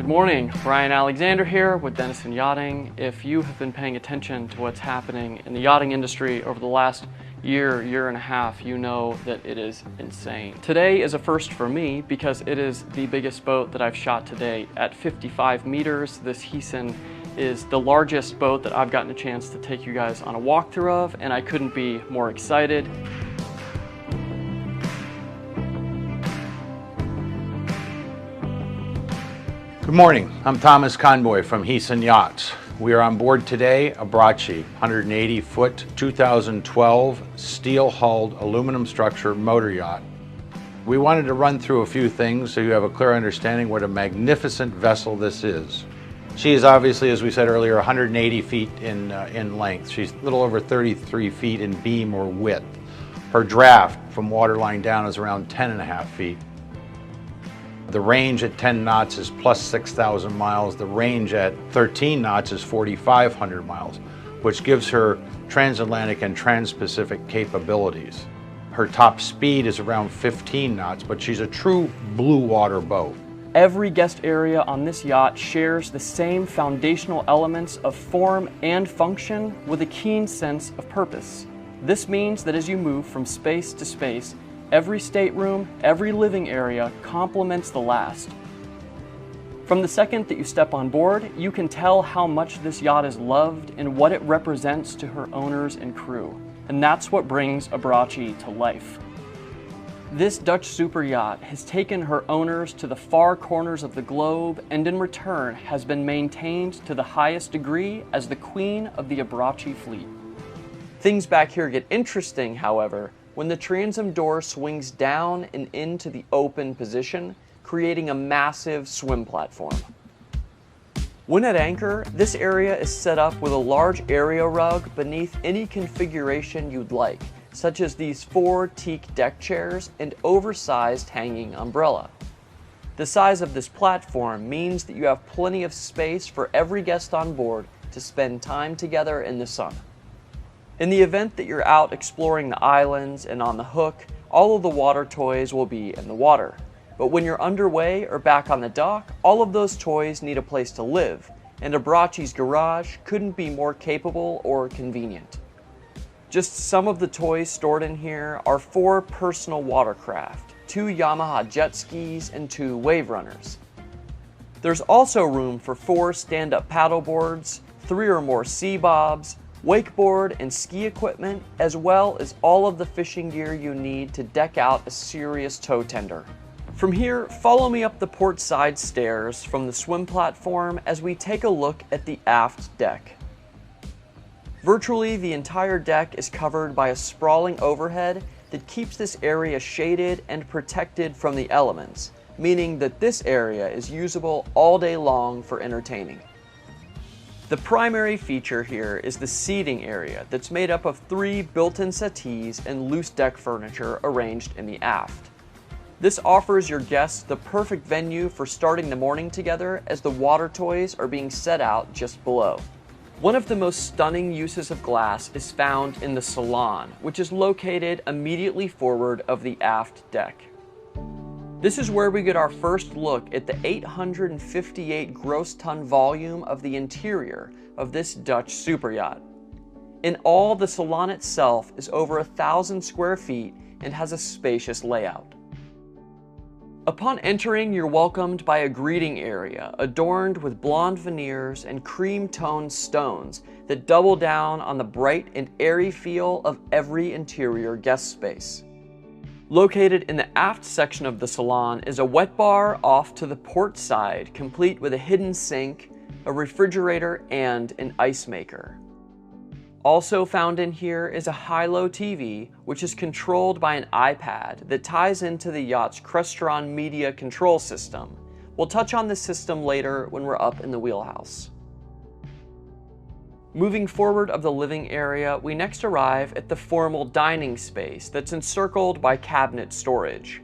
Good morning, Brian Alexander here with Denison Yachting. If you have been paying attention to what's happening in the yachting industry over the last year and a half, you know that it is insane. Today is a first for me because it is the biggest boat that I've shot to date. At 55 meters, this Heeson is the largest boat that I've gotten a chance to take you guys on a walkthrough of, and I couldn't be more excited. Good morning, I'm Thomas Conboy from Heeson Yachts. We are on board today a Bracci 180-foot 2012 steel-hulled aluminum structure motor yacht. We wanted to run through a few things so you have a clear understanding what a magnificent vessel this is. She is obviously, as we said earlier, 180 feet in length. She's a little over 33 feet in beam or width. Her draft from waterline down is around 10.5 feet. The range at 10 knots is plus 6,000 miles. The range at 13 knots is 4,500 miles, which gives her transatlantic and trans-Pacific capabilities. Her top speed is around 15 knots, but she's a true blue water boat. Every guest area on this yacht shares the same foundational elements of form and function with a keen sense of purpose. This means that as you move from space to space, every stateroom, every living area complements the last. From the second that you step on board, you can tell how much this yacht is loved and what it represents to her owners and crew. And that's what brings a Bracci to life. This Dutch super yacht has taken her owners to the far corners of the globe and in return has been maintained to the highest degree as the queen of the Bracci fleet. Things back here get interesting, however, when the transom door swings down and into the open position, creating a massive swim platform. When at anchor, this area is set up with a large area rug beneath any configuration you'd like, such as these 4 teak deck chairs and oversized hanging umbrella. The size of this platform means that you have plenty of space for every guest on board to spend time together in the sun. In the event that you're out exploring the islands and on the hook, all of the water toys will be in the water. But when you're underway or back on the dock, all of those toys need a place to live, and a Bracci's garage couldn't be more capable or convenient. Just some of the toys stored in here are 4 personal watercraft, 2 Yamaha jet skis, and 2 wave runners. There's also room for 4 stand-up paddle boards, 3 or more sea bobs, wakeboard and ski equipment, as well as all of the fishing gear you need to deck out a serious tow tender. From here, follow me up the port side stairs from the swim platform as we take a look at the aft deck. Virtually the entire deck is covered by a sprawling overhead that keeps this area shaded and protected from the elements, meaning that this area is usable all day long for entertaining. The primary feature here is the seating area that's made up of 3 built-in settees and loose deck furniture arranged in the aft. This offers your guests the perfect venue for starting the morning together as the water toys are being set out just below. One of the most stunning uses of glass is found in the Salon, which is located immediately forward of the aft deck. This is where we get our first look at the 858 gross ton volume of the interior of this Dutch superyacht. In all, the Salon itself is over 1,000 square feet and has a spacious layout. Upon entering, you're welcomed by a greeting area adorned with blonde veneers and cream-toned stones that double down on the bright and airy feel of every interior guest space. Located in the aft section of the Salon is a wet bar off to the port side, complete with a hidden sink, a refrigerator, and an ice maker. Also found in here is a high-low TV, which is controlled by an iPad that ties into the yacht's Crestron media control system. We'll touch on this system later when we're up in the wheelhouse. Moving forward of the living area, we next arrive at the formal dining space that's encircled by cabinet storage.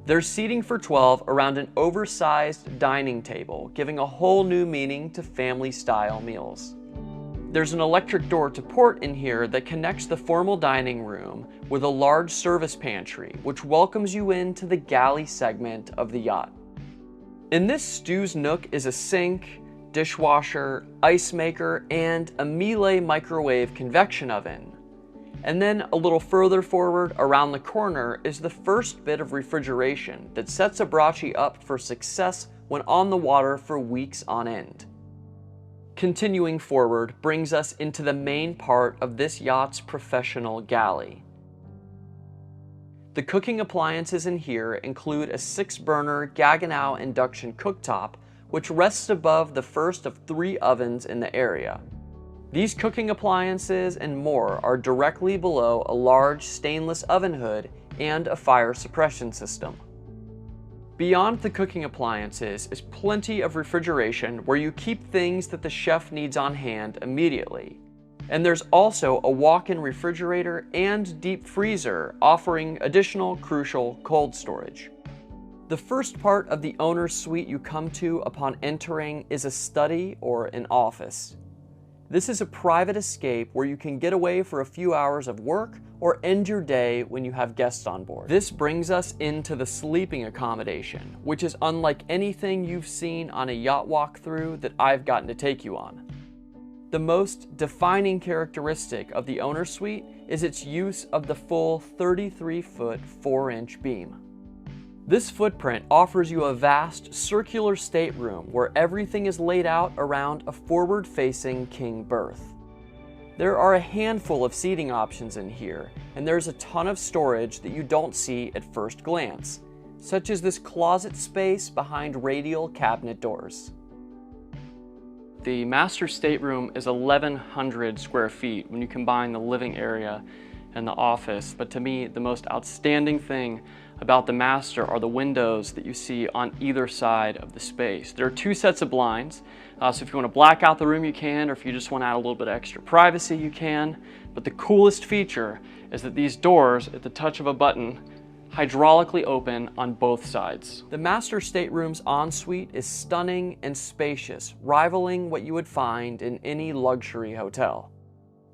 There's seating for 12 around an oversized dining table, giving a whole new meaning to family-style meals. There's an electric door to port in here that connects the formal dining room with a large service pantry, which welcomes you into the galley segment of the yacht. In this stew's nook is a sink, dishwasher, ice maker, and a Miele microwave convection oven. And then a little further forward around the corner is the first bit of refrigeration that sets a bracci up for success when on the water for weeks on end. Continuing forward brings us into the main part of this yacht's professional galley. The cooking appliances in here include a 6-burner Gaggenau induction cooktop, which rests above the first of 3 ovens in the area. These cooking appliances and more are directly below a large stainless oven hood and a fire suppression system. Beyond the cooking appliances is plenty of refrigeration where you keep things that the chef needs on hand immediately. And there's also a walk-in refrigerator and deep freezer offering additional crucial cold storage. The first part of the owner's suite you come to upon entering is a study or an office. This is a private escape where you can get away for a few hours of work or end your day when you have guests on board. This brings us into the sleeping accommodation, which is unlike anything you've seen on a yacht walkthrough that I've gotten to take you on. The most defining characteristic of the owner's suite is its use of the full 33-foot 4-inch beam. This footprint offers you a vast circular stateroom where everything is laid out around a forward-facing king berth. There are a handful of seating options in here, and there's a ton of storage that you don't see at first glance, such as this closet space behind radial cabinet doors. The master stateroom is 1,100 square feet when you combine the living area and the office, but to me, the most outstanding thing about the master are the windows that you see on either side of the space. There are 2 sets of blinds, so if you want to black out the room you can, or if you just want to add a little bit of extra privacy you can. But the coolest feature is that these doors, at the touch of a button, hydraulically open on both sides. The master stateroom's ensuite is stunning and spacious, rivaling what you would find in any luxury hotel.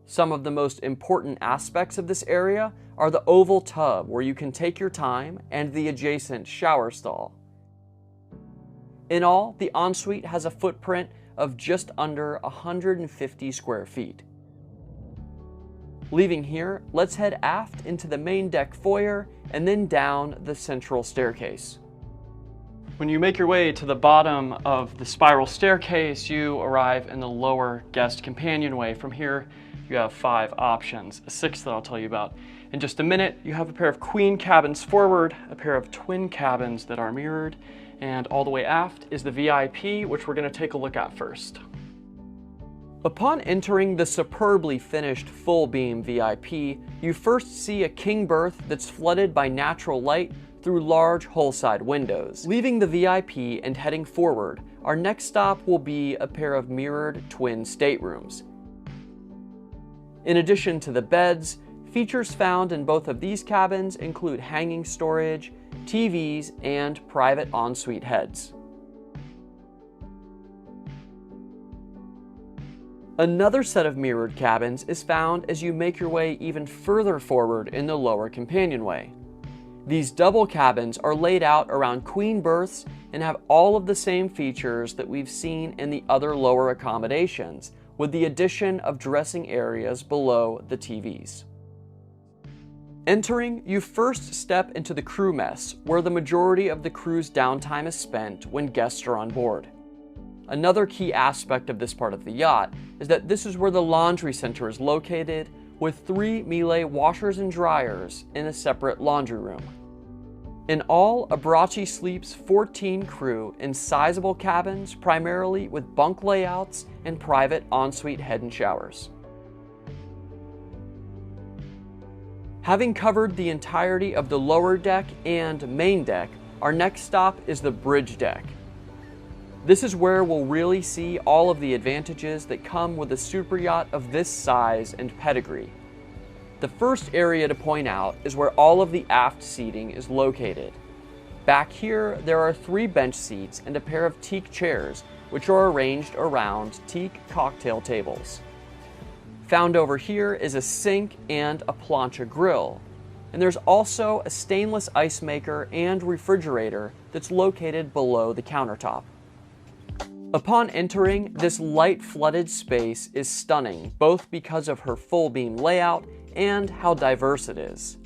Some of the most important aspects of this area are the oval tub where you can take your time and the adjacent shower stall. In all, the ensuite has a footprint of just under 150 square feet. Leaving here, let's head aft into the main deck foyer and then down the central staircase. When you make your way to the bottom of the spiral staircase, you arrive in the lower guest companionway. From here, you have 5 options, a 6th that I'll tell you about in just a minute. You have a pair of queen cabins forward, a pair of twin cabins that are mirrored, and all the way aft is the VIP, which we're going to take a look at first. Upon entering the superbly finished full beam VIP, you first see a king berth that's flooded by natural light through large hull-side windows. Leaving the VIP and heading forward, our next stop will be a pair of mirrored twin staterooms. In addition to the beds, features found in both of these cabins include hanging storage, TVs, and private ensuite heads. Another set of mirrored cabins is found as you make your way even further forward in the lower companionway. These double cabins are laid out around queen berths and have all of the same features that we've seen in the other lower accommodations, with the addition of dressing areas below the TVs. Entering, you first step into the crew mess, where the majority of the crew's downtime is spent when guests are on board. Another key aspect of this part of the yacht is that this is where the laundry center is located, with 3 Miele washers and dryers in a separate laundry room. In all, a bracci sleeps 14 crew in sizable cabins, primarily with bunk layouts and private ensuite head and showers. Having covered the entirety of the lower deck and main deck, our next stop is the bridge deck. This is where we'll really see all of the advantages that come with a superyacht of this size and pedigree. The first area to point out is where all of the aft seating is located. Back here, there are 3 bench seats and a pair of teak chairs, which are arranged around teak cocktail tables. Found over here is a sink and a plancha grill. And there's also a stainless ice maker and refrigerator that's located below the countertop. Upon entering, this light flooded space is stunning, both because of her full beam layout and how diverse it is.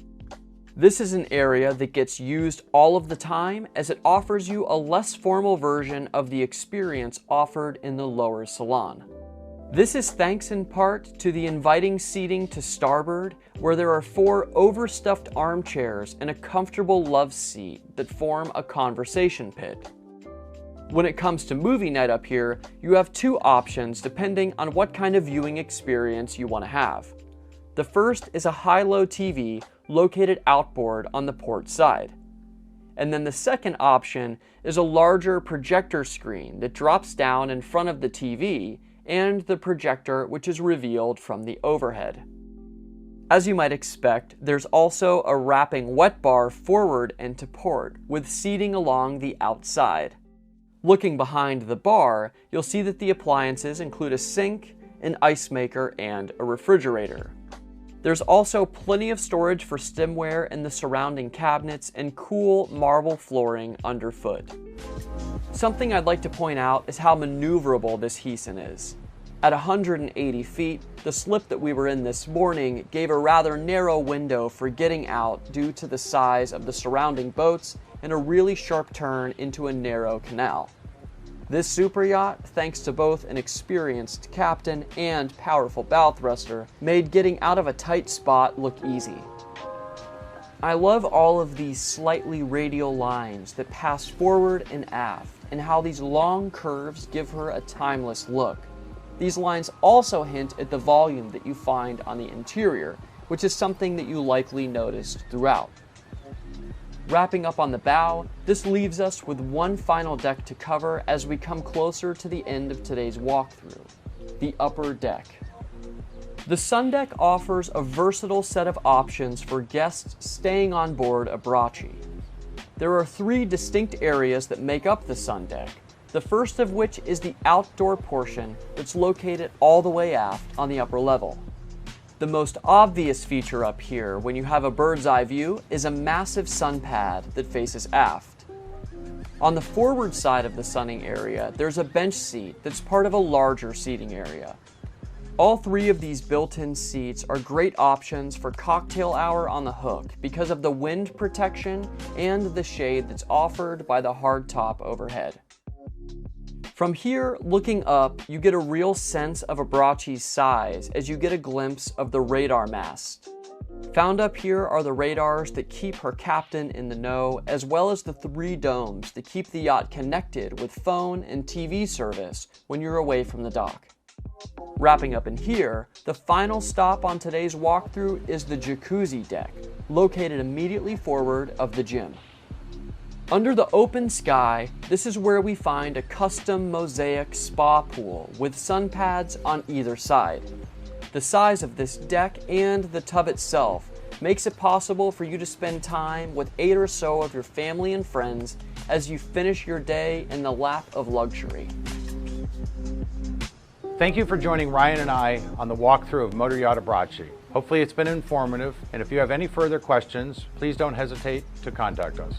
This is an area that gets used all of the time, as it offers you a less formal version of the experience offered in the lower salon. This is thanks in part to the inviting seating to starboard, where there are 4 overstuffed armchairs and a comfortable love seat that form a conversation pit. When it comes to movie night up here, you have 2 options depending on what kind of viewing experience you want to have. The first is a high-low TV located outboard on the port side. And then the second option is a larger projector screen that drops down in front of the TV and the projector, which is revealed from the overhead. As you might expect, there's also a wrapping wet bar forward and to port, with seating along the outside. Looking behind the bar, you'll see that the appliances include a sink, an ice maker, and a refrigerator. There's also plenty of storage for stemware in the surrounding cabinets and cool marble flooring underfoot. Something I'd like to point out is how maneuverable this Heason is. At 180 feet, the slip that we were in this morning gave a rather narrow window for getting out due to the size of the surrounding boats and a really sharp turn into a narrow canal. This super yacht, thanks to both an experienced captain and powerful bow thruster, made getting out of a tight spot look easy. I love all of these slightly radial lines that pass forward and aft, and how these long curves give her a timeless look. These lines also hint at the volume that you find on the interior, which is something that you likely noticed throughout. Wrapping up on the bow, this leaves us with one final deck to cover as we come closer to the end of today's walkthrough, the upper deck. The Sun Deck offers a versatile set of options for guests staying on board a Bracci. There are 3 distinct areas that make up the Sun Deck, the first of which is the outdoor portion that's located all the way aft on the upper level. The most obvious feature up here when you have a bird's eye view is a massive sun pad that faces aft. On the forward side of the sunning area, there's a bench seat that's part of a larger seating area. All 3 of these built-in seats are great options for cocktail hour on the hook because of the wind protection and the shade that's offered by the hardtop overhead. From here, looking up, you get a real sense of a Bracci's size as you get a glimpse of the radar mast. Found up here are the radars that keep her captain in the know, as well as the 3 domes that keep the yacht connected with phone and TV service when you're away from the dock. Wrapping up in here, the final stop on today's walkthrough is the Jacuzzi Deck, located immediately forward of the gym. Under the open sky, this is where we find a custom mosaic spa pool with sun pads on either side. The size of this deck and the tub itself makes it possible for you to spend time with 8 or so of your family and friends as you finish your day in the lap of luxury. Thank you for joining Ryan and I on the walkthrough of Motor Yacht Bracci. Hopefully it's been informative, and if you have any further questions, please don't hesitate to contact us.